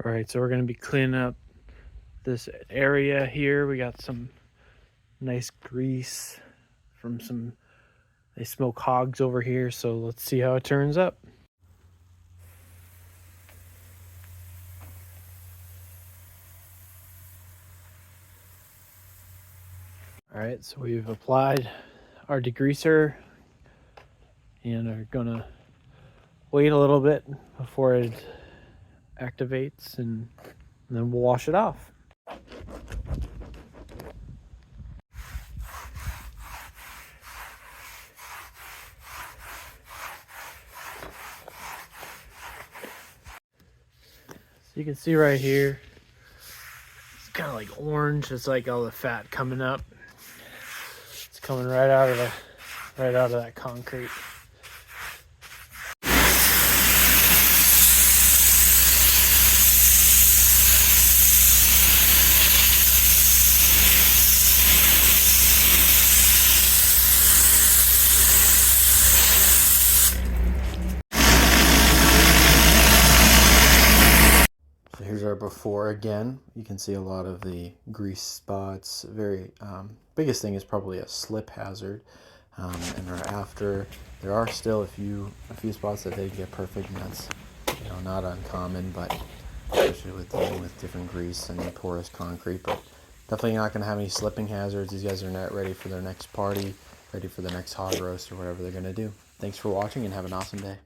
All right, so we're gonna be cleaning up this area here. We got some nice grease from they smoke hogs over here, so let's see how it turns up. All right, so we've applied our degreaser and are gonna wait a little bit before it activates, and then we'll wash it off. So you can see right here, it's kind of like orange. It's like all the fat coming up. It's coming right out of that concrete. So here's our before again. You can see a lot of the grease spots. Very biggest thing is probably a slip hazard. And our after, there are still a few spots that didn't get perfect, and that's not uncommon, but especially with dealing with different grease and porous concrete. But definitely not going to have any slipping hazards. These guys are not ready for their next party, ready for the next hog roast or whatever they're going to do. Thanks for watching and have an awesome day.